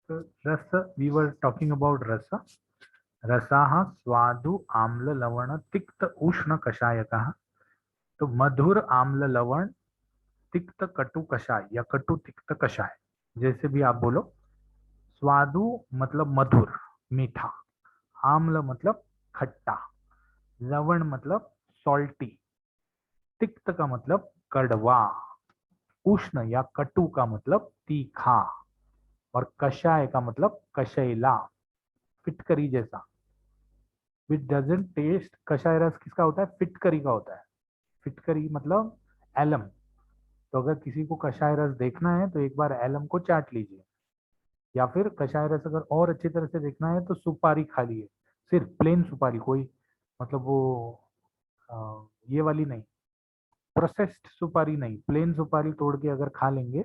रस, we were talking about रस. रसाः स्वादु आम्ल लवण तिक्त उष्ण कषायकः. तो मधुर आम्ल लवण तिक्त कटु कषाय या कटु तिक्त कषाय, जैसे भी आप बोलो. स्वादु मतलब मधुर मीठा, आम्ल मतलब खट्टा, लवण मतलब सॉल्टी, तिक्त का मतलब कड़वा, उष्ण या कटु का मतलब तीखा, और कषाय का मतलब कशैला, फिटकरी जैसा. Which doesn't taste. कषाय रस किसका होता है? फिटकरी का होता है. फिटकरी मतलब एलम. तो अगर किसी को कषाय रस देखना है तो एक बार एलम को चाट लीजिए, या फिर कषाय रस अगर और अच्छी तरह से देखना है तो सुपारी खा लिए. सिर्फ प्लेन सुपारी, कोई मतलब वो ये वाली नहीं, प्रोसेस्ड सुपारी नहीं, प्लेन सुपारी तोड़ के अगर खा लेंगे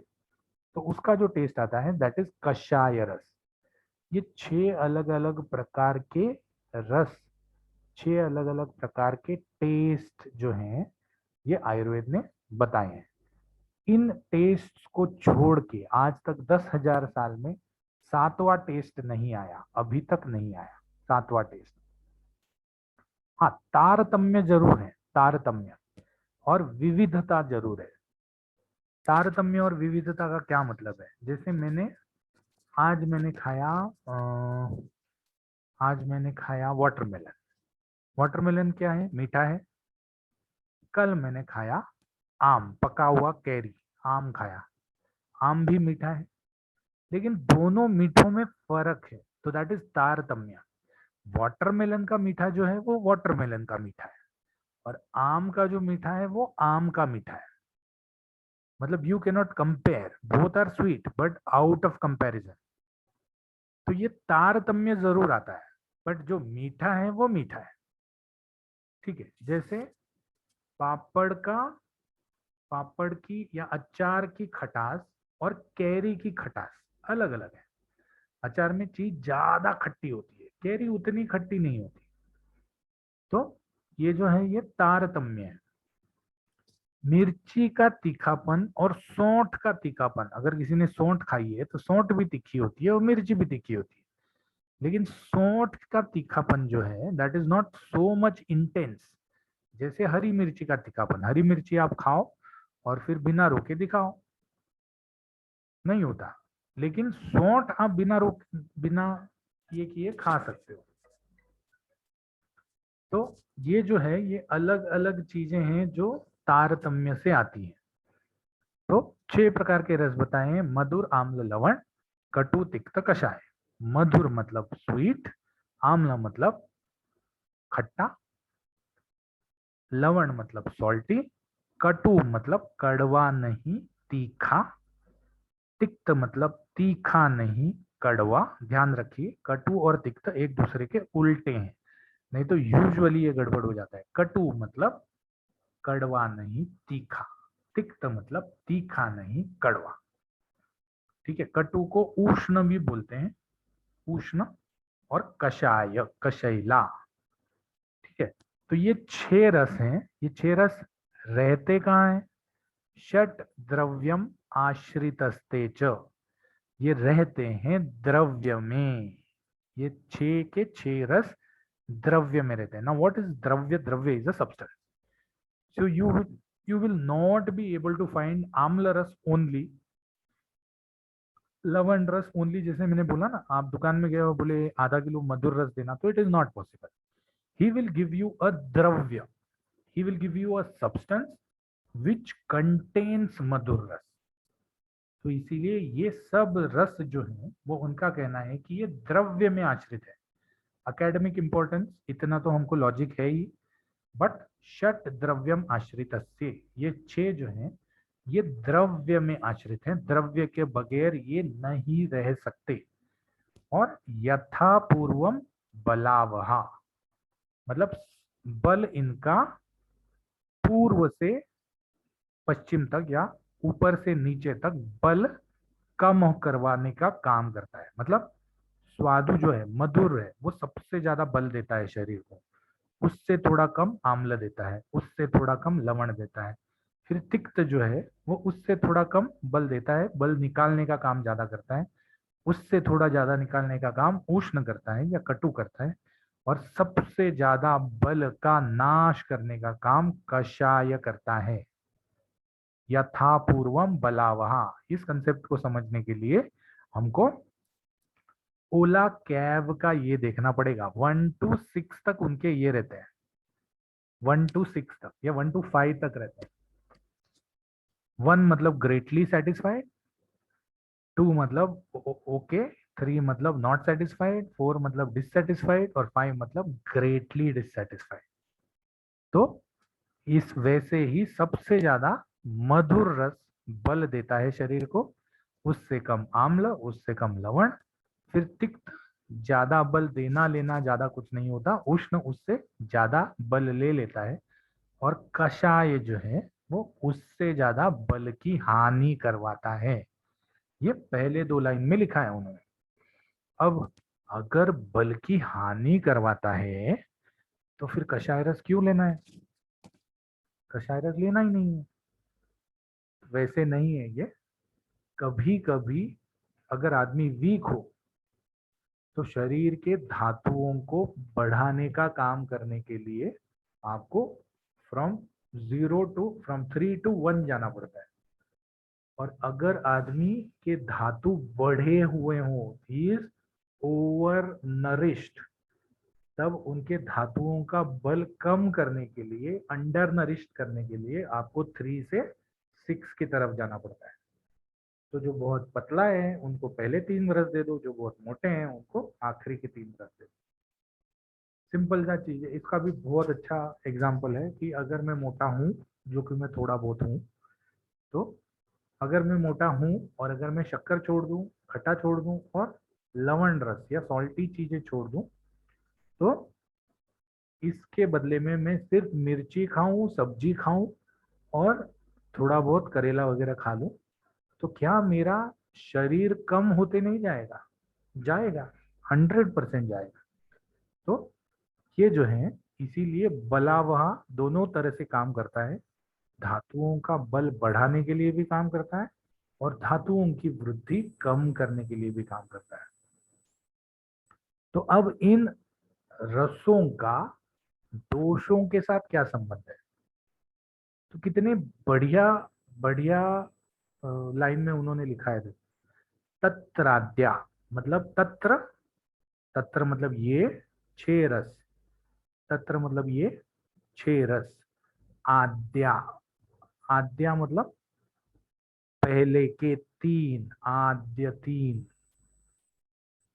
तो उसका जो टेस्ट आता है दैट इज कषाय रस. ये 6 अलग अलग प्रकार के रस, 6 अलग अलग प्रकार के टेस्ट जो हैं, ये आयुर्वेद ने बताए हैं. इन टेस्ट को छोड़ के आज तक 10,000 साल में 7वां टेस्ट नहीं आया, अभी तक नहीं आया 7वां टेस्ट. हाँ, तारतम्य जरूर है, तारतम्य और विविधता जरूर है. तारतम्य और विविधता का क्या मतलब है? जैसे आज मैंने खाया आज मैंने खाया वाटरमेलन. वाटरमेलन क्या है? मीठा है. कल मैंने खाया आम, पका हुआ कैरी, आम खाया. आम भी मीठा है, लेकिन दोनों मीठों में फर्क है. तो दैट इज तारतम्य. वाटरमेलन का मीठा जो है वो वाटरमेलन का मीठा है, और आम का जो मीठा है वो आम का मीठा है. मतलब you can not compare, both are sweet but out of comparison. तो ये तारतम्य जरूर आता है, बट जो मीठा है वो मीठा है. ठीक है. जैसे पापड़ का पापड़ की या अचार की खटास और कैरी की खटास अलग अलग है. अचार में चीज ज्यादा खट्टी होती है, कैरी उतनी खट्टी नहीं होती. तो ये जो है ये तारतम्य है. मिर्ची का तीखापन और सौंठ का तीखापन, अगर किसी ने सौंठ खाई है तो सौंठ भी तीखी होती है और मिर्ची भी तीखी होती है. लेकिन सौंठ का तीखापन जो है that is not so much intense जैसे हरी मिर्ची का तीखापन. हरी मिर्ची आप खाओ और फिर बिना रोके दिखाओ, नहीं होता. लेकिन सौंठ आप बिना ये किए खा सकते हो. तो ये जो है ये अलग अलग चीजें हैं जो तारतम्य से आती हैं. तो 6 प्रकार के रस बताए हैं: मधुर आम्ल लवण, कटु तिक्त कषाय. मधुर मतलब स्वीट, आम्ल मतलब खट्टा, लवण मतलब सॉल्टी, कटु मतलब कड़वा नहीं तीखा, तिक्त मतलब तीखा नहीं कड़वा. ध्यान रखिए, कटु और तिक्त एक दूसरे के उल्टे हैं, नहीं तो यूजुअली ये गड़बड़ हो जाता है. कटु मतलब कड़वा नहीं तीखा, तिक्त मतलब तीखा नहीं कड़वा. ठीक है. कटु को उष्ण भी बोलते हैं, उष्ण. और कषाय, कशैला. ठीक है. तो ये 6 रस हैं. ये 6 रस रहते कहाँ हैं? षट द्रव्यम आश्रितस्ते च. ये रहते हैं द्रव्य में. ये 6 के 6 रस द्रव्य में रहते हैं. ना व्हाट इज द्रव्य? द्रव्य is a substance. So you will not be able to find आम्ल रस ओनली, लवण रस ओनली. जैसे मैंने बोला ना, आप दुकान में गए हो, बोले आधा किलो मधुर रस देना, तो it is not possible. He will give you a द्रव्य, he will give you a substance which contains मधुर रस. तो इसीलिए ये सब रस जो है वो उनका कहना है कि ये द्रव्य में आश्रित है. अकेडमिक इंपॉर्टेंस इतना तो हमको लॉजिक है ही, बट षट द्रव्यम आश्रित, ये 6 जो हैं ये द्रव्य में आश्रित हैं. द्रव्य के बगैर ये नहीं रह सकते. और यथा पूर्वम बलावहा, मतलब बल इनका पूर्व से पश्चिम तक या ऊपर से नीचे तक बल कम करवाने का काम करता है. मतलब स्वादु जो है, मधुर है, वो सबसे ज्यादा बल देता है शरीर को. उससे थोड़ा कम आम्ल देता है, उससे थोड़ा कम लवण देता है. फिर तिक्त जो है वो उससे थोड़ा कम बल देता है, बल निकालने का काम ज्यादा करता है. उससे थोड़ा ज्यादा निकालने का काम उष्ण करता है या कटु करता है, और सबसे ज्यादा बल का नाश करने का काम कषाय करता है। यथा पूर्वम बलावहा, इस कंसेप्ट को समझने के लिए हमको ओला कैब का ये देखना पड़ेगा। 1 to 6 तक उनके ये रहते हैं, 1 to 6 तक या 1 to 5 तक रहते हैं। 1 मतलब ग्रेटली सेटिस्फाइड, 2 मतलब ओके, 3 मतलब नॉट सेटिस्फाइड, 4 मतलब डिससेटिस्फाइड, और 5 मतलब ग्रेटली डिससेटिस्फाइड। तो इस वैसे ही सबसे ज्यादा मधुर रस बल देता है शरीर को, उससे कम आम्ल, उससे कम लवण, फिर तिक्त। ज्यादा बल देना लेना ज्यादा कुछ नहीं होता, उष्ण उससे ज्यादा बल ले लेता है, और कषाय जो है वो उससे ज्यादा बल की हानि करवाता है। ये पहले 2 लाइन में लिखा है उन्होंने। अब अगर बल की हानि करवाता है तो फिर कषाय रस क्यों लेना है? कषाय रस लेना ही नहीं है। वैसे नहीं है ये। कभी कभी अगर आदमी वीक हो तो शरीर के धातुओं को बढ़ाने का काम करने के लिए आपको फ्रॉम 3 to 1 जाना पड़ता है। और अगर आदमी के धातु बढ़े हुए हो, ही इज ओवर नरिश्ड, तब उनके धातुओं का बल कम करने के लिए, अंडर नरिश्ड करने के लिए आपको 3 से 6 की तरफ जाना पड़ता है। तो जो बहुत पतला है उनको पहले 3 रस दे दो, जो बहुत मोटे हैं उनको आखिरी के 3 रस दे दो। सिंपल सा चीज है। इसका भी बहुत अच्छा एग्जाम्पल है कि अगर मैं मोटा हूँ, जो कि मैं थोड़ा बहुत हूँ, तो अगर मैं मोटा हूँ और अगर मैं शक्कर छोड़ दूँ, खट्टा छोड़ दूँ, और लवण रस या सॉल्टी चीजें छोड़ दूँ, तो इसके बदले में मैं सिर्फ मिर्ची खाऊं, सब्जी खाऊं, और थोड़ा बहुत करेला वगैरह खा लूं, तो क्या मेरा शरीर कम होते नहीं जाएगा? जाएगा, 100% जाएगा। तो ये जो है, इसीलिए बलावहा दोनों तरह से काम करता है। धातुओं का बल बढ़ाने के लिए भी काम करता है, और धातुओं की वृद्धि कम करने के लिए भी काम करता है। तो अब इन रसों का दोषों के साथ क्या संबंध है? तो कितने बढ़िया बढ़िया लाइन में उन्होंने लिखा है। तत्राद्या मतलब तत्र, तत्र मतलब ये 6 रस, तत्र मतलब ये 6 रस। आद्या, आद्या मतलब पहले के 3, आद्य 3।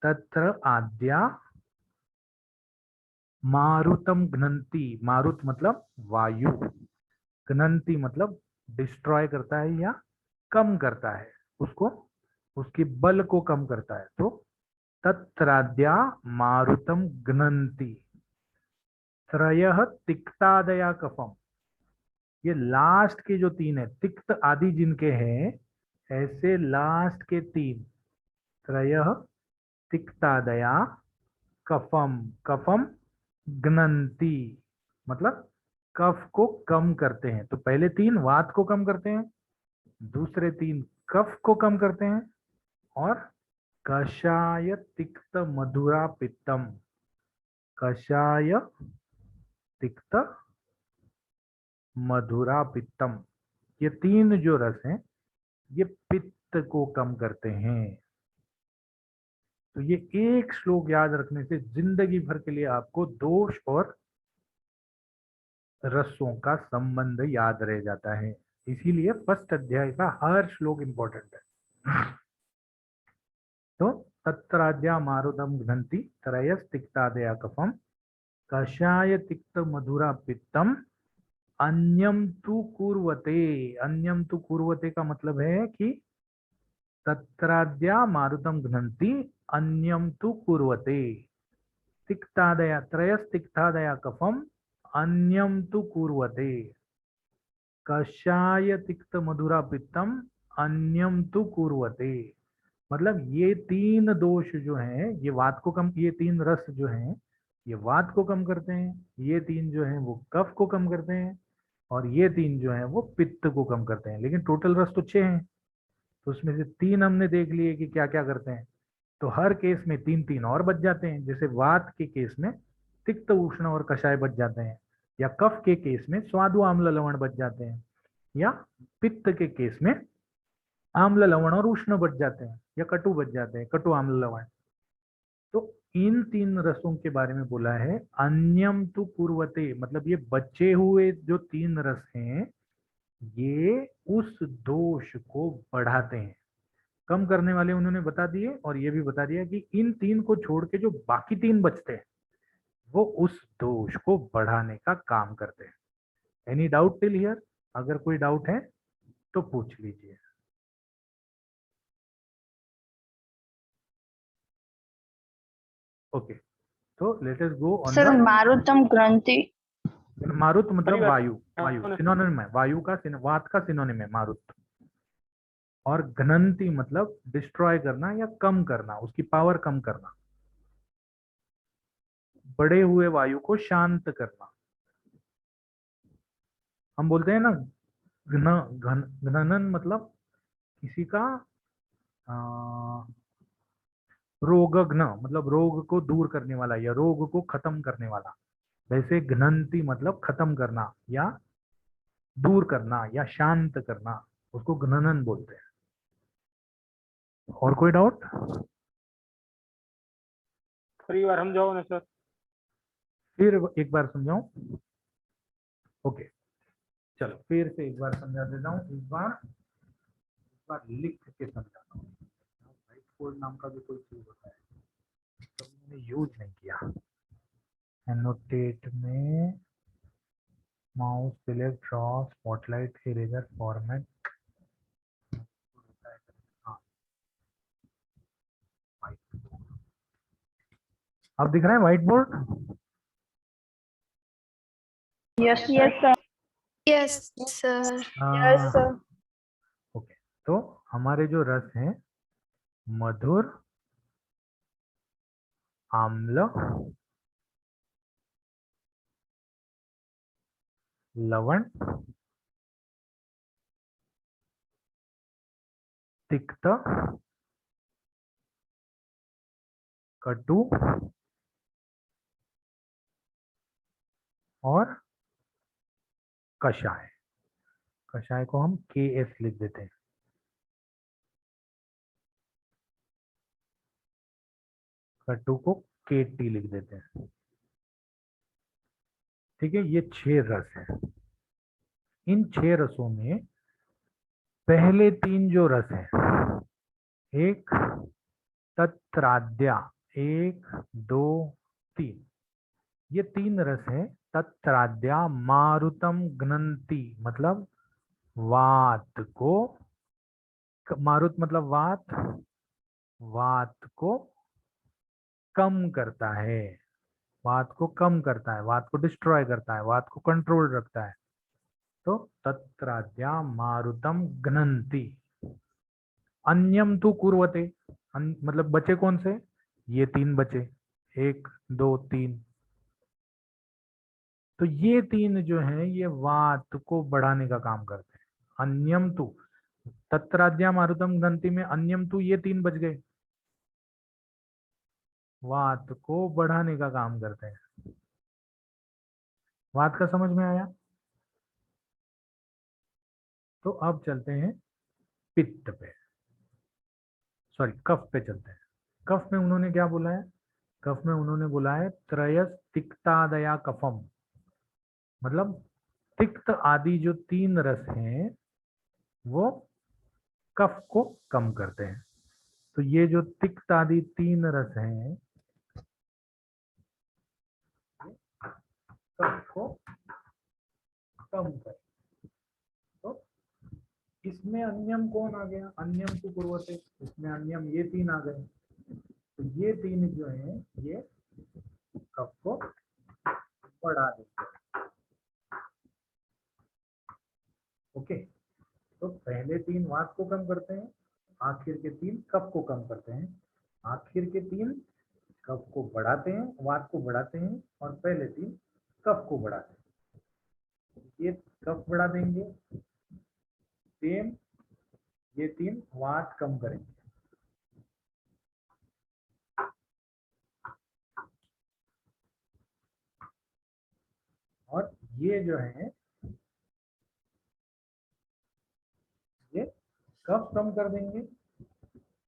तत्र आद्या मारुतम घ्नन्ति, मारुत मतलब वायु, घ्नन्ति मतलब डिस्ट्रॉय करता है या कम करता है, उसको, उसके बल को कम करता है। तो तत्राद्या मारुतम घ्नन्ति। त्रयः तिक्तादया कफम, ये लास्ट के जो 3 है, तिक्त आदि जिनके हैं, ऐसे लास्ट के 3, त्रयः तिक्तादया कफम, कफम घ्नन्ति मतलब कफ को कम करते हैं। तो पहले 3 वात को कम करते हैं, दूसरे 3 कफ को कम करते हैं, और कषाय तिक्त मधुरा पित्तम, कषाय तिक्त मधुरा पित्तम, ये 3 जो रस हैं ये पित्त को कम करते हैं। तो ये एक श्लोक याद रखने से जिंदगी भर के लिए आपको दोष और रसों का संबंध याद रह जाता है। इसीलिए फर्स्ट अध्याय का हर श्लोक इंपॉर्टेंट है। तो तत्राद्या मारुतम घ्नन्ति त्रयस् तिक्तादया कफम कषाय तिक्त मधुरा पित्तम अन्यम तु कुर्वते। अन्यम तु कुर्वते का मतलब है कि तत्राद्या मारुतम घ्नन्ति अन्यम तु कुर्वते, तिक्तादया त्रयस् तिक्तादया कफम अन्यम तु कुर्वते, कषाय तिक्त मधुरा पित्तम अन्यम तु कुर्वते। मतलब ये 3 दोष जो हैं, ये वात को कम, ये 3 रस जो हैं ये वात को कम करते हैं, ये 3 जो हैं वो कफ को कम करते हैं, और ये 3 जो हैं वो पित्त को कम करते हैं। लेकिन टोटल रस तो 6 हैं, तो उसमें से 3 हमने देख लिए कि क्या क्या करते हैं। तो हर केस में तीन तीन और बच जाते हैं। जैसे वात के केस में तिक्त उष्ण और कषाय बच जाते हैं, या कफ के केस में स्वादु आम्ल लवण बच जाते हैं, या पित्त के केस में आम्ल लवण और उष्ण बच जाते हैं, या कटु बच जाते हैं, कटु आम्ल लवण। तो इन तीन रसों के बारे में बोला है अन्यम तु पूर्वते, मतलब ये बचे हुए जो तीन रस हैं ये उस दोष को बढ़ाते हैं। कम करने वाले उन्होंने बता दिए, और ये भी बता दिया कि इन तीन को छोड़ के जो बाकी तीन बचते हैं वो उस दोष को बढ़ाने का काम करते हैं। Any doubt till here? अगर कोई डाउट है तो पूछ लीजिए। ओके, तो let us go on sir the मारुतम ग्रंथि। मारुत मतलब परिवर्तन। वायु, वायु सिनोनिम है, वायु का वात का सिनोनिम है मारुत। और घनंती मतलब डिस्ट्रॉय करना या कम करना, उसकी पावर कम करना, बढ़े हुए वायु को शांत करना। हम बोलते हैं ना घनन मतलब किसी का रोगघ्न मतलब रोग को दूर करने वाला या रोग को खत्म करने वाला। वैसे घनंती मतलब खत्म करना या दूर करना या शांत करना, उसको घननन बोलते हैं। और कोई डाउट? परिवार समझाओ ना सर। फिर एक बार समझाऊं? ओके, चलो फिर से एक बार समझा देता हूँ। एक बार लिख के समझाता हूँ। व्हाइट बोर्ड नाम का भी कोई चीज होता है, तो मैंने यूज नहीं किया। एनोटेट में mouse select draw spotlight eraser format. हाँ, अब दिख रहा है white board? Yes sir. Yes sir. Yes sir. Okay, तो हमारे जो रस हैं मधुर, आम्ल, लवण, तिक्त, कटु और कषाय। कषाय को हम KS लिख देते हैं। कटु को KT लिख देते हैं। ठीक है, ये 6 रस है। इन 6 रसों में पहले 3 जो रस हैं, एक तत्राद्या, 1 2 3, ये 3 रस हैं। तत्राद्या मारुतम घ्नन्ति मतलब वात को, मारुत मतलब वात, वात को कम करता है, वात को कम करता है, वात को डिस्ट्रॉय करता है, वात को कंट्रोल रखता है। तो तत्राद्या मारुतम घ्नन्ति। अन्यम तु कुर्वते, मतलब बचे कौन से? ये 3 बचे, 1 2 3। तो ये 3 जो हैं ये वात को बढ़ाने का काम करते हैं। अन्यम तु, तत्राद्या मारुतम घ्नन्ति में अन्यम तु ये 3 बच गए, वात को बढ़ाने का काम करते हैं। वात का समझ में आया? तो अब चलते हैं पित्त पे, सॉरी कफ पे चलते हैं। कफ में उन्होंने क्या बोला है? कफ में उन्होंने बोला है त्रयस तिक्तादया कफम, मतलब तिक्त आदि जो 3 रस हैं वो कफ को कम करते हैं। तो ये जो तिक्त आदि 3 रस हैं कफ को कम करते। तो इसमें अन्यम कौन आ गया? अन्यम तो पूर्वते, इसमें अन्यम ये 3 आ गए। तो ये 3 जो हैं ये कफ को बढ़ा देते हैं। ओके, तो पहले 3 वात को कम करते हैं, आखिर के 3 कफ को कम करते हैं, आखिर के 3 कफ को बढ़ाते हैं, वात को बढ़ाते हैं, और पहले 3 कफ को बढ़ाते हैं। ये कफ बढ़ा देंगे, सेम ये 3 वात कम करेंगे। ये जो है ये कफ कम कर देंगे,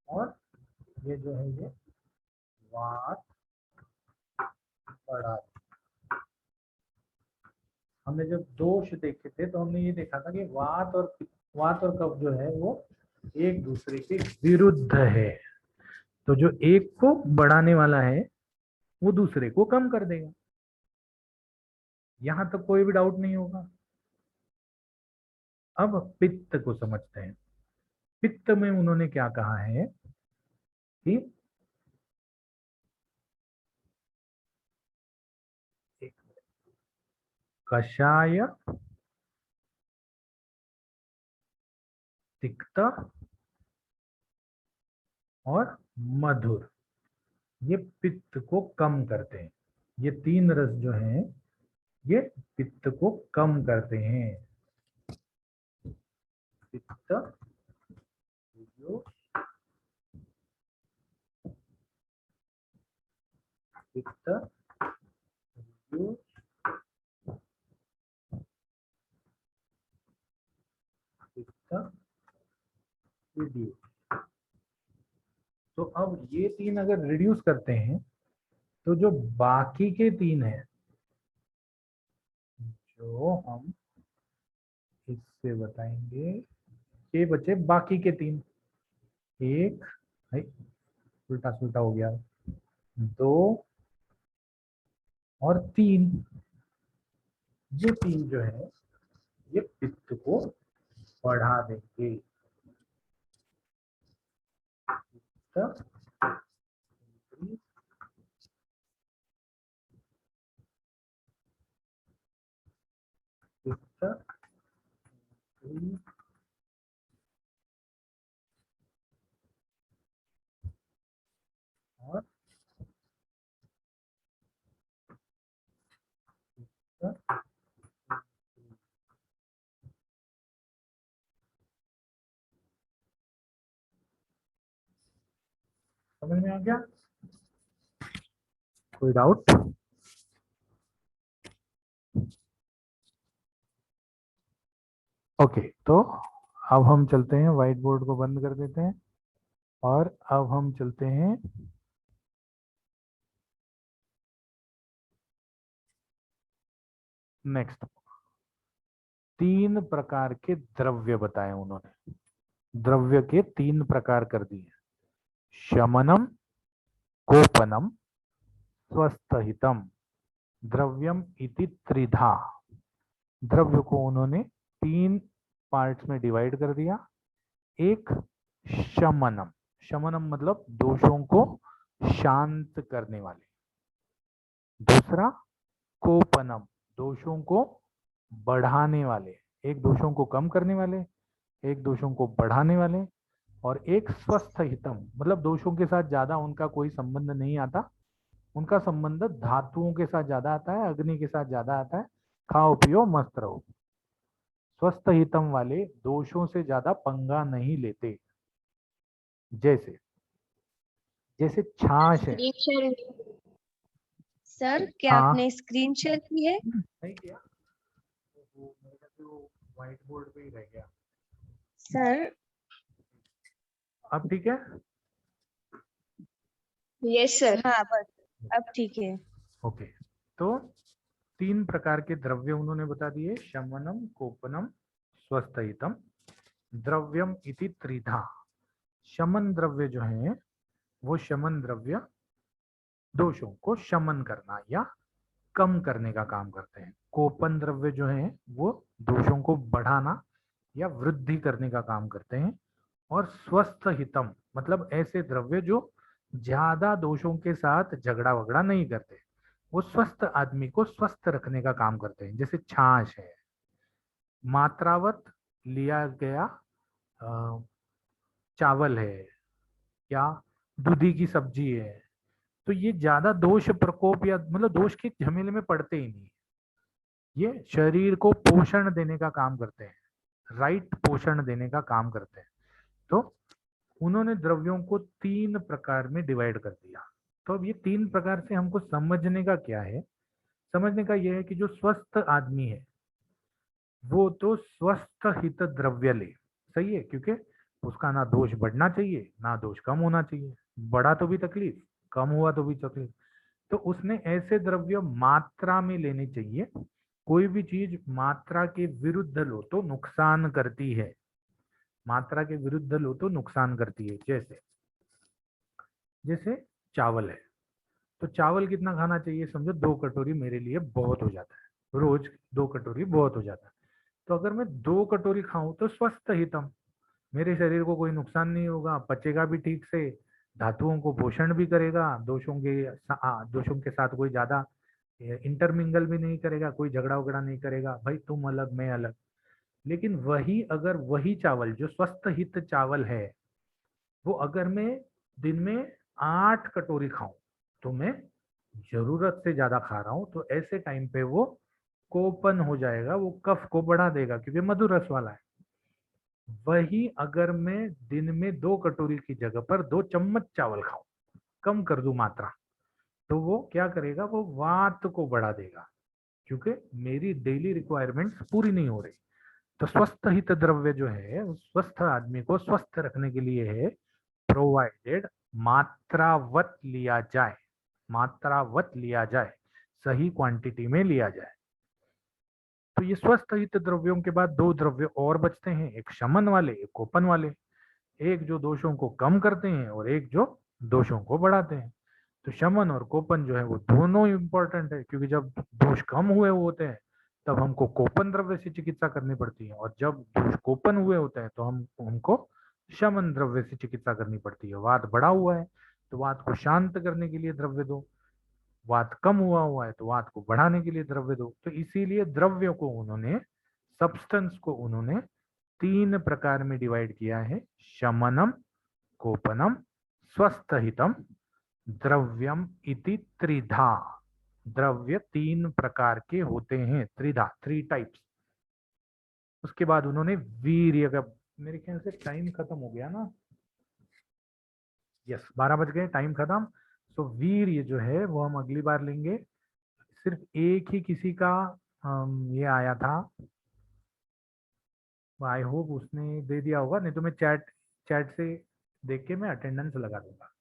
और ये जो है ये वात बढ़ा। हमने जब दोष देखे थे तो हमने ये देखा था कि वात और कफ जो है वो एक दूसरे के विरुद्ध है। तो जो एक को बढ़ाने वाला है वो दूसरे को कम कर देगा। यहां तक कोई भी डाउट नहीं होगा। अब पित्त को समझते हैं। पित्त में उन्होंने क्या कहा है कि कषाय, तिक्त और मधुर, ये पित्त को कम करते हैं। ये तीन रस जो हैं ये पित्त को कम करते हैं। पित्त, पित्त, पित्त, तो अब ये तीन अगर रिड्यूस करते हैं तो जो बाकी के तीन हैं, जो हम इससे बताएंगे, ये बचे बाकी के तीन। एक, उल्टा सुल्टा हो गया, दो और तीन। ये तीन जो है ये पित्त को बढ़ा देंगे। पित्त, पित्त, और समझ में आ गया? कोई डाउट? ओके, तो अब हम चलते हैं, व्हाइट बोर्ड को बंद कर देते हैं और अब हम चलते हैं नेक्स्ट। तीन प्रकार के द्रव्य बताए उन्होंने। द्रव्य के तीन प्रकार कर दिए, शमनम, कोपनम, स्वस्थहितम। द्रव्यम इति त्रिधा। द्रव्य को उन्होंने तीन पार्ट्स में डिवाइड कर दिया। एक शमनम, शमनम मतलब दोषों को शांत करने वाले। दूसरा कोपनम, दोषों को बढ़ाने वाले, एक दोषों को कम करने वाले, एक दोषों को बढ़ाने वाले। और एक स्वस्थ हितम, मतलब दोषों के साथ ज्यादा उनका कोई संबंध नहीं आता, उनका संबंध धातुओं के साथ ज्यादा आता है, अग्नि के साथ ज्यादा आता है। खाओ पियो मस्त रहो। स्वस्थ हितम वाले दोषों से ज्यादा पंगा नहीं लेते। जैसे जैसे छाछ है। सर क्या हाँ, आपने स्क्रीन शेयर की है? नहीं किया, वो मेरा तो व्हाइट बोर्ड पे ही रह गया। सर अब ठीक है? Yes sir. हाँ बस अब ठीक है। ओके, तो तीन प्रकार के द्रव्य उन्होंने बता दिए, शमनम, कोपनम, स्वस्थहितम। द्रव्यम इति त्रिधा। शमन द्रव्य जो है वो शमन द्रव्य दोषों को शमन करना या कम करने का काम करते हैं। कोपन द्रव्य जो है वो दोषों को बढ़ाना या वृद्धि करने का काम करते हैं। और स्वस्थ हितम मतलब ऐसे द्रव्य जो ज्यादा दोषों के साथ झगड़ा वगड़ा नहीं करते, वो स्वस्थ आदमी को स्वस्थ रखने का काम करते हैं। जैसे छाछ है, मात्रावत लिया गया चावल है या दूधी की सब्जी है, तो ये ज्यादा दोष प्रकोप या मतलब दोष के झमेले में पड़ते ही नहीं। ये शरीर को पोषण देने का काम करते हैं, राइट पोषण देने का काम करते हैं। तो उन्होंने द्रव्यों को तीन प्रकार में डिवाइड कर दिया। तो अब ये तीन प्रकार से हमको समझने का क्या है? समझने का यह है कि जो स्वस्थ आदमी है वो तो स्वस्थ हित द्रव्य ले, सही है, क्योंकि उसका ना दोष बढ़ना चाहिए ना दोष कम होना चाहिए, बढ़ा तो भी तकलीफ, कम हुआ तो भी तकलीफ। तो उसने ऐसे द्रव्य मात्रा में लेने चाहिए। कोई भी चीज मात्रा के विरुद्ध लो तो नुकसान करती है, मात्रा के विरुद्ध लो तो नुकसान करती है। जैसे जैसे चावल है, तो चावल कितना खाना चाहिए, समझो 2 कटोरी मेरे लिए बहुत हो जाता है, रोज 2 कटोरी बहुत हो जाता है। तो अगर मैं 2 कटोरी खाऊं तो स्वस्थ हितम, मेरे शरीर को कोई नुकसान नहीं होगा, पचेगा भी ठीक से, धातुओं को पोषण भी करेगा, दोषों के साथ कोई ज्यादा इंटरमिंगल भी नहीं करेगा, कोई झगड़ा उगड़ा नहीं करेगा, भाई तुम अलग मैं अलग। लेकिन वही अगर वही चावल जो स्वस्थ हित चावल है, वो अगर मैं दिन में 8 कटोरी खाऊं तो मैं जरूरत से ज्यादा खा रहा हूं, तो ऐसे टाइम पे वो कोपन हो जाएगा, वो कफ को बढ़ा देगा क्योंकि मधुर रस वाला है। वही अगर मैं दिन में 2 कटोरी की जगह पर 2 चम्मच चावल खाऊं, कम कर दूं मात्रा, तो वो क्या करेगा, वो वात को बढ़ा देगा क्योंकि मेरी डेली रिक्वायरमेंट्स पूरी नहीं हो रही। तो स्वस्थ हित द्रव्य जो है उस स्वस्थ आदमी को स्वस्थ रखने के लिए है, प्रोवाइडेड मात्रावत लिया जाए, मात्रावत लिया जाए, सही क्वांटिटी में लिया जाए। तो ये स्वस्थ हित द्रव्यों के बाद 2 द्रव्य और बचते हैं, एक शमन वाले एक कोपन वाले, एक जो दोषों को कम करते हैं और एक जो दोषों को बढ़ाते हैं। तो शमन और कोपन जो है वो दोनों इंपॉर्टेंट है, क्योंकि जब दोष कम हुए होते हैं तब हमको कोपन द्रव्य से चिकित्सा करनी पड़ती है, और जब दोष कोपन हुए होते हैं तो हमको शमन द्रव्य से चिकित्सा करनी पड़ती है। वात बढ़ा हुआ है तो वात को शांत करने के लिए द्रव्य दो, वात कम हुआ है तो वात को बढ़ाने के लिए द्रव्य दो। तो इसीलिए द्रव्यों को उन्होंने, सब्सटेंस को उन्होंने 3 प्रकार में डिवाइड किया है, शमनम, कोपनम, स्वस्थहितम, द्रव्यम इति त्रिधा। द्रव्य 3 प्रकार के होते हैं, त्रिधा, 3 टाइप्स। उसके बाद उन्होंने वीर्य का, मेरे ख्याल से टाइम खत्म हो गया ना, यस 12 बज गए, टाइम खत्म। तो वीर्य जो है वो हम अगली बार लेंगे। सिर्फ एक ही किसी का ये आया था, आई होप उसने दे दिया होगा, नहीं तो मैं चैट चैट से देख के मैं अटेंडेंस लगा दूंगा।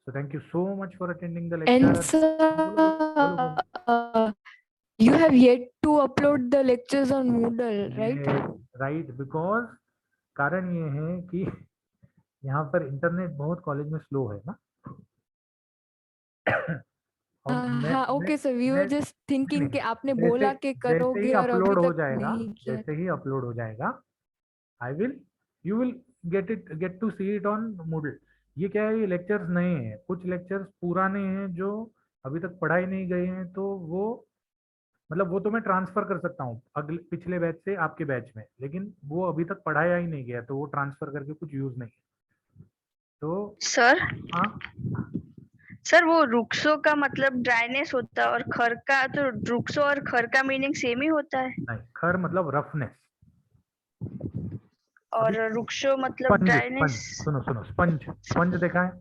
So thank you so much for attending the lecture. And sir, you have yet to upload the lectures on Moodle, right? Right, because कारण ये है कि यहाँ पर इंटरनेट बहुत कॉलेज में स्लो है ना। हाँ okay sir, we were just thinking कि आपने जैसे बोला कि जैसे ही करोगे और अभी अपलोड हो तक जाएगा, नहीं किया। जैसे ही अपलोड हो जाएगा, you will get to see it on Moodle। ये क्या है, ये लेक्चर्स नए हैं, कुछ लेक्चर्स पुराने हैं जो अभी तक पढ़ाई नहीं गए हैं, तो वो मतलब वो तो मैं ट्रांसफर कर सकता हूँ अगले पिछले बैच से आपके बैच में, लेकिन वो अभी तक पढ़ाया ही नहीं गया, तो वो ट्रांसफर करके कुछ यूज नहीं है। तो सर हाँ, सर वो रुक्सो का मतलब ड्राइनेस होता है और खर का, तो रुक्सो और खर का मीनिंग सेम ही होता है, नहीं, खर मतलब रफनेस, और रुक्सो मतलब स्पंज, ड्राइनेस। सुनो सुनो, स्पंज, स्पंज देखा है,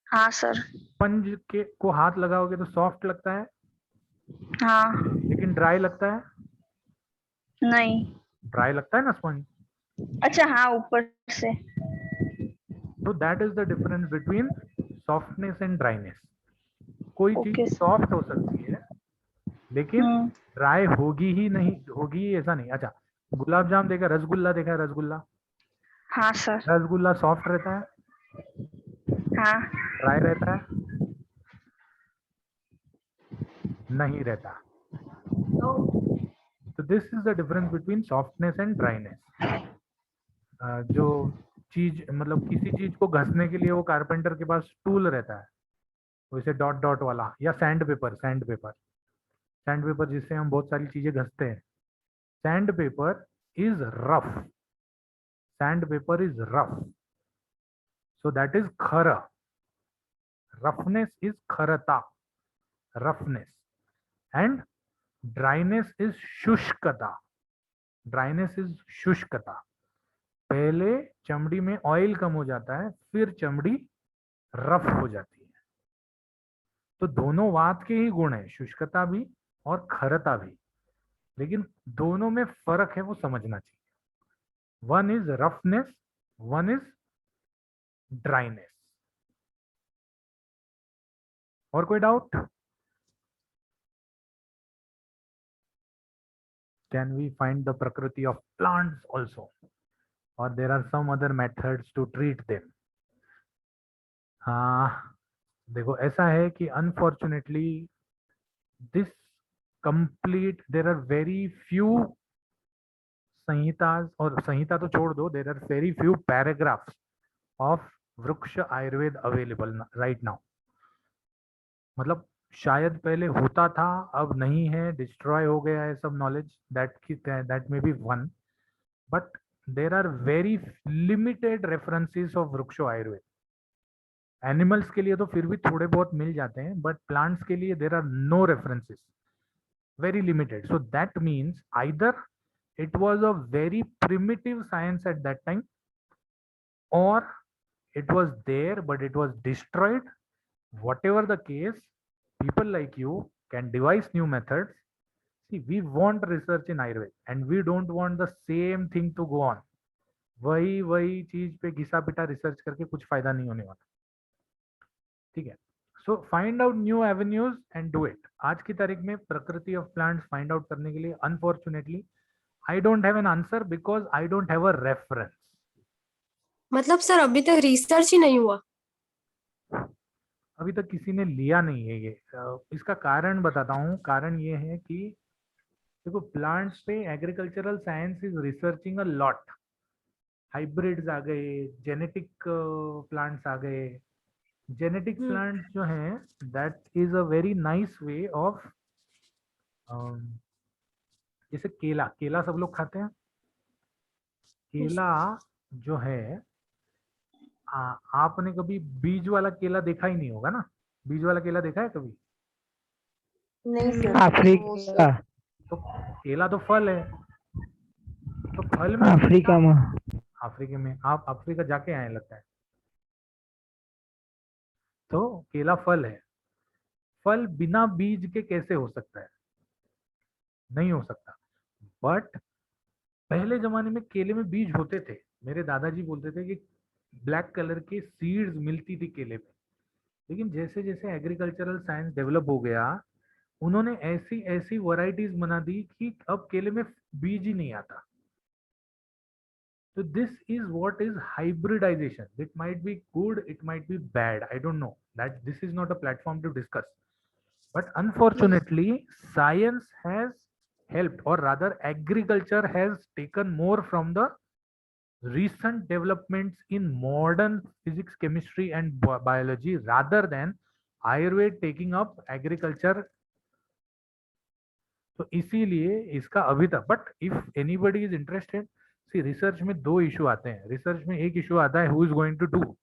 हाँ सर। स्पंज के को हाथ लगाओगे तो सॉफ्ट लगता है, हाँ। लेकिन ड्राई लगता है, नहीं। ड्राई लगता है ना स्पंज। अच्छा हाँ, ऊपर से। तो that is the difference between softness and dryness. कोई ओके चीज सर। सॉफ्ट हो सकती है लेकिन ड्राई होगी ही नहीं, होगी ही ऐसा नहीं। अच्छा, गुलाब जाम देखा, रसगुल्ला देखा है, रसगुल्ला, हाँ सर। रसगुल्ला सॉफ्ट रहता है, हाँ। ड्राई रहता है, नहीं रहता। तो this is the difference between softness and dryness. जो चीज मतलब किसी चीज को घसने के लिए वो कारपेंटर के पास टूल रहता है, वैसे डॉट डॉट वाला, या sand paper, sand paper, sand paper जिससे हम बहुत सारी चीजें घसते हैं। Sand paper is rough, sand paper is rough, so that is khara, roughness is kharata, roughness, and dryness is शुष्कता, dryness is शुष्कता। पहले चमड़ी में ऑयल कम हो जाता है, फिर चमड़ी रफ हो जाती है। तो दोनों वात के ही गुण है, शुष्कता भी और खरता भी। लेकिन दोनों में फर्क है, वो समझना चाहिए। One is roughness, one is dryness. और कोई doubt? Can we find the prakriti of plants also, और there are some other methods to treat them? हाँ, देखो ऐसा है कि unfortunately this complete, there are very few samhitas, और संहिता तो छोड़ दो, there are very few paragraphs of Vriksha Ayurveda available right now. मतलब शायद पहले होता था, अब नहीं है, डिस्ट्रॉय हो गया है सब knowledge, that may be one, but there are very limited references of Vriksha Ayurveda. Animals के लिए तो फिर भी थोड़े बहुत मिल जाते हैं, बट प्लांट्स के लिए there are no references, very limited. So that means either it was a very primitive science at that time, or it was there but it was destroyed. Whatever the case, people like you can devise new methods. See, we want research in Ayurveda and we don't want the same thing to go on. वही चीज पे घिसा पिटा research करके कुछ फायदा नहीं होने वाला, ठीक है? So find out new avenues and do it. आज की तारीख में प्रकृति ऑफ प्लांट्स फाइंड आउट करने के लिए unfortunately I don't have an answer because I don't have a reference. मतलब सर अभी तक रिसर्च ही नहीं हुआ? अभी तक किसी ने लिया नहीं है ये। इसका कारण बताता हूँ। कारण ये है कि देखो, प्लांट्स पे agricultural science is researching a lot. Hybrids आ गए, जेनेटिक प्लांट्स आ गए। जेनेटिक प्लांट्स जो हैं, that is a very nice way of, जैसे केला सब लोग खाते हैं। केला जो है, आपने कभी बीज वाला केला देखा ही नहीं होगा ना? बीज वाला केला देखा है कभी? नहीं सर। अफ्रीका। तो केला तो फल है, तो फल में अफ्रीका में। अफ्रीका में? आप अफ्रीका जाके आए लगता है। तो केला फल है। फल बिना बीज के कैसे हो सकता है? नहीं हो सकता। बट पहले जमाने में केले में बीज होते थे। मेरे दादाजी बोलते थे कि ब्लैक कलर के सीड्स मिलती थी केले में। लेकिन जैसे जैसे एग्रीकल्चरल साइंस डेवलप हो गया, उन्होंने ऐसी ऐसी वैरायटीज बना दी कि अब केले में बीज ही नहीं आता। तो this is what is hybridization. It might be good, it might be bad, I don't know, that this is not a platform to discuss. But unfortunately science has helped, or rather agriculture has taken more from the recent developments in modern physics, chemistry and biology rather than Ayurveda taking up agriculture. तो इसीलिए इसका अभी तक, but if anybody is interested, see research में दो issue आते हैं। Research में एक इशू आता है who is going to do,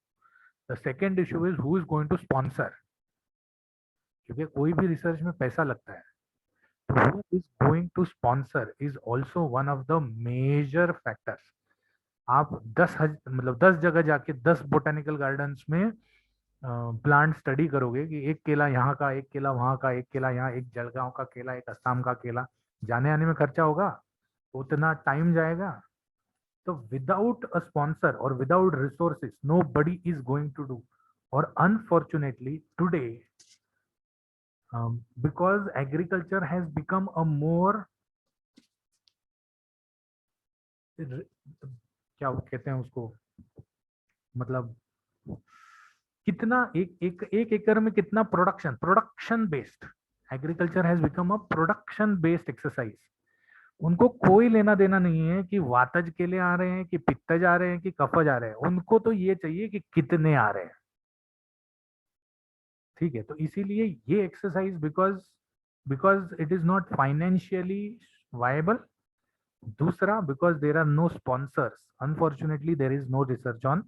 the second issue is who is going to sponsor. क्योंकि कोई भी रिसर्च में पैसा लगता है, who is going to sponsor is also one of the major factors. आप 10 जगह जाके 10 बोटेनिकल गार्डन्स में प्लांट स्टडी करोगे कि एक केला यहाँ का, एक केला वहाँ का, एक केला यहाँ, एक जलगांव का केला, एक असम का केला, जाने आने में खर्चा होगा, उतना टाइम जाएगा। तो विदाउट अ स्पॉन्सर और without resources nobody is going to do. और unfortunately today, because agriculture has become a more, क्या कहते हैं उसको, मतलब कितना एक एकड़ में कितना production based, agriculture has become a production based exercise. उनको कोई लेना देना नहीं है कि वातज के लिए आ रहे हैं, कि पित्तज आ रहे हैं, कि कफज आ रहे हैं। उनको तो ये चाहिए कि कितने आ रहे हैं, ठीक है? तो इसीलिए ये exercise, because it is not financially viable. दूसरा, because there are no sponsors, unfortunately there is no research on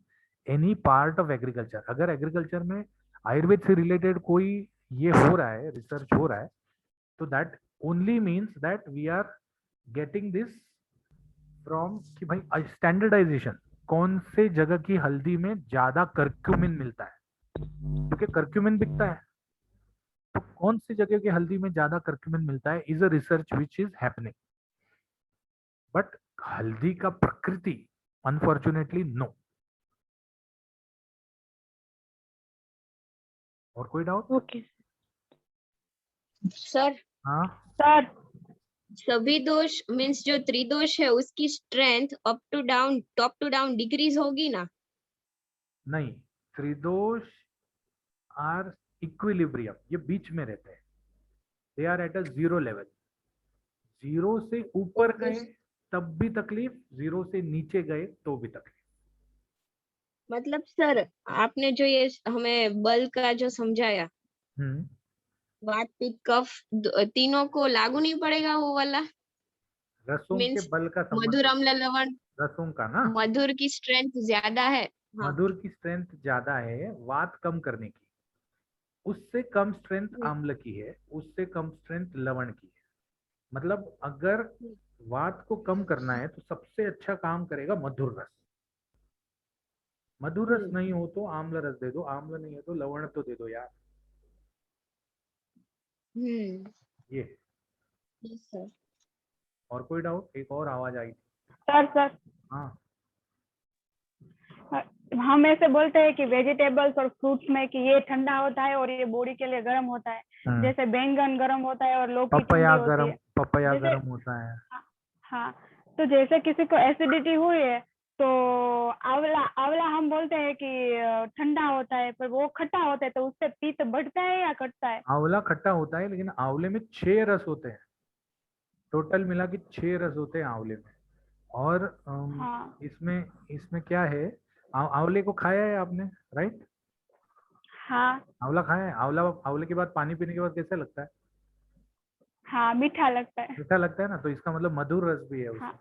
any part of agriculture. अगर एग्रीकल्चर में आयुर्वेद से रिलेटेड कोई ये हो रहा है, रिसर्च हो रहा है, तो that only means that we are getting this from कि भाई स्टैंडर्डाइजेशन, कौन से जगह की हल्दी में ज्यादा कर्क्यूमिन मिलता है, क्योंकि कर्क्यूमिन बिकता है। तो कौन सी जगह की हल्दी में ज्यादा कर्क्यूमिन मिलता है is a research which is happening. But हल्दी का प्रकृति अनफॉर्चुनेटली नो। और कोई डाउट? ओके सर हाँ, सर। सभी दोष मीन्स जो त्रिदोष है उसकी strength up to down top to down decrease होगी ना? नहीं, त्रिदोष आर इक्विलिब्रियम, ये बीच में रहते हैं, they are at a zero level. Zero से ऊपर गए तब भी तकलीफ, जीरो से नीचे गए तो भी तकलीफ। मतलब सर आपने जो ये हमें बल का जो समझाया, वात पित्त कफ तीनों को लागू नहीं पड़ेगा वो वाला? रसों के मीन्स बल का संबंध, मधुर अम्ल लवण, रसों का ना, मधुर की स्ट्रेंथ ज्यादा है। हाँ। मधुर की स्ट्रेंथ ज्यादा है वात कम करने की, उससे कम स्ट्रेंथ आम्ल की है, उससे कम स्ट्रेंथ लवण की है। मतलब अगर वात को कम करना है तो सबसे अच्छा काम करेगा मधुर रस। मधुर रस नहीं हो तो आम्ल रस दे दो, आम्ल नहीं है तो लवण तो दे दो यार। ये यस सर। और कोई डाउट? एक और आवाज आई थी। सर हाँ, हम ऐसे बोलते हैं कि वेजिटेबल्स और फ्रूट्स में कि ये ठंडा होता है और ये बॉडी के लिए गर्म होता है। जैसे बैंगन गर्म होता है और लौकी ठंडी पपया होती गरम, है। पपया जैसे- गरम होता है। हाँ, तो जैसे किसी को एसिडिटी हुई है तो आंवला आंवला हम बोलते हैं कि ठंडा होता है, पर वो खट्टा होता है, तो उससे पित्त बढ़ता है या घटता है? आंवला खट्टा होता है, लेकिन आंवले में 6 रस होते हैं, टोटल मिला के 6 रस होते हैं आंवले में। और हाँ इसमें इसमें क्या है, आंवले को खाया है आपने, राइट? हाँ आंवला खाया है? आंवला, आंवले के बाद पानी पीने के बाद कैसा लगता है? हाँ, मीठा लगता है। मीठा लगता है ना, तो इसका मतलब मधुर रस भी है उसमें। हाँ।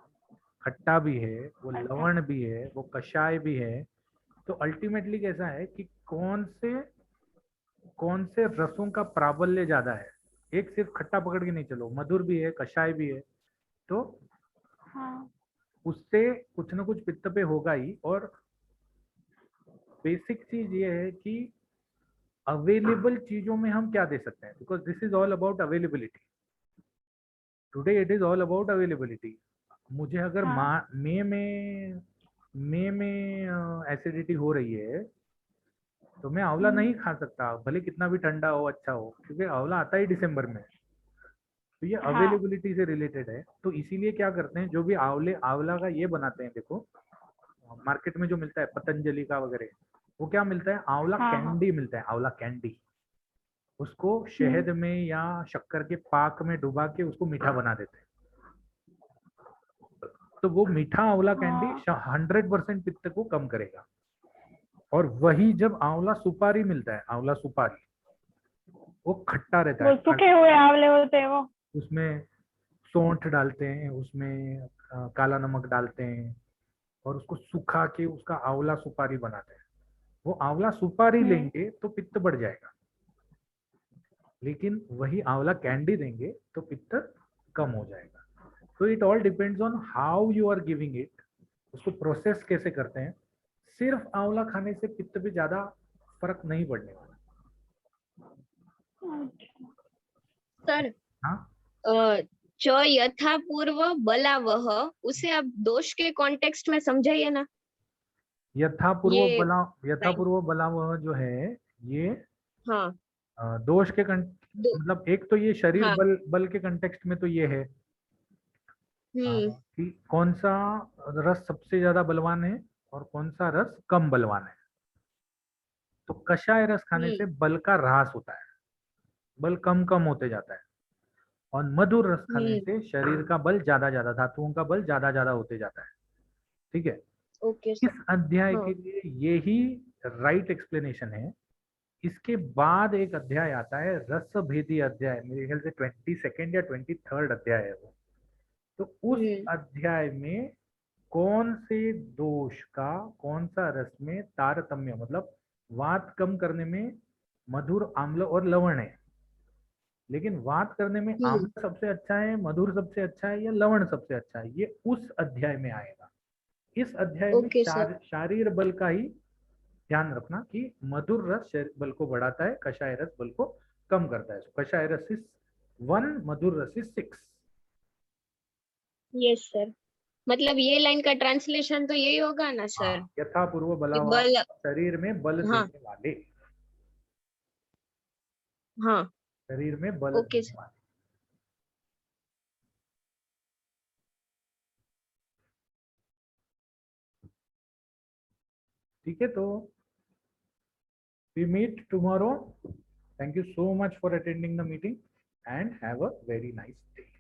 खट्टा भी है, वो अच्छा। लवण भी है, वो कषाय भी है। तो अल्टीमेटली कैसा है कि कौन से रसों का प्राबल्य ज्यादा है, एक सिर्फ खट्टा पकड़ के नहीं चलो, मधुर भी है, कषाय भी है, तो हाँ उससे कुछ ना कुछ पित्त पे होगा ही। और बेसिक चीज ये है कि अवेलेबल चीजों में हम क्या दे सकते हैं, because this is all about availability. Today it is all about availability. मुझे अगर हाँ। मई में एसिडिटी हो रही है तो मैं आंवला नहीं खा सकता, भले कितना भी ठंडा हो, अच्छा हो, क्योंकि आंवला आता ही दिसंबर में। तो ये हाँ। अवेलेबिलिटी से रिलेटेड है। तो इसीलिए क्या करते हैं, जो भी आंवला का ये बनाते हैं, देखो मार्केट में जो मिलता है पतंजलि का वगैरह, वो क्या मिलता है, आंवला हाँ, कैंडी मिलता है, आंवला कैंडी। उसको शहद में या शक्कर के पाक में डुबा के उसको मीठा बना देते हैं। तो वो मीठा आंवला कैंडी 100% पित्त को कम करेगा। और वही जब आंवला सुपारी मिलता है, आंवला सुपारी, वो खट्टा रहता वो है, सूखे हुए आंवले होते हैं वो। उसमें सौंठ डालते हैं, उसमें काला नमक डालते हैं और उसको सुखा के उसका आंवला सुपारी बनाते हैं। वो आंवला सुपारी लेंगे तो पित्त बढ़ जाएगा, लेकिन वही आंवला कैंडी देंगे तो पित्त कम हो जाएगा। तो it all depends on how you are giving it, उसको प्रोसेस कैसे करते हैं। सिर्फ आंवला खाने से पित्त पे ज्यादा फर्क नहीं पड़ने वाला। सर हाँ, च यथा पूर्व बलावह, उसे आप दोष के कॉन्टेक्स्ट में समझाइए ना। यथापूर्व बलावह जो है ये हाँ। दोष के मतलब एक तो ये शरीर हाँ। बल के कंटेक्स्ट में तो ये है कि कौन सा रस सबसे ज्यादा बलवान है और कौन सा रस कम बलवान है। तो कषाय रस खाने से बल का ह्रास होता है, बल कम कम होते जाता है। और मधुर रस खाने से शरीर का बल ज्यादा, धातुओं का बल ज्यादा होते जाता है। ठीक है, ओके। इस अध्याय के लिए यही राइट एक्सप्लेनेशन है। इसके बाद एक अध्याय आता है रस भेदी अध्याय, मेरे ख्याल से 22nd या 23rd अध्याय है वो। तो उस अध्याय में कौन से दोष का कौन सा रस में तारतम्य, मतलब वात कम करने में मधुर, आम्ल और लवण है, लेकिन वात करने में आम्ल सबसे अच्छा है, मधुर सबसे अच्छा है या लवण सबसे अच्छा है, ये उस अध्याय में आएगा। इस अध्याय में शारीर बल का ही ध्यान रखना कि मधुर रस बल को बढ़ाता है, कषाय रस बल को कम करता है। कषाय रस इज 1, मधुर रस इज 6। Yes sir. मतलब ये लाइन का ट्रांसलेशन तो यही होगा ना सर? हाँ, यथा पूर्व कि बलवान, बल, शरीर में बल हाँ देने वाले, हाँ शरीर में बल ओके देने वाले। ठीक है, तो we meet tomorrow. Thank you so much for attending the meeting and have a very nice day.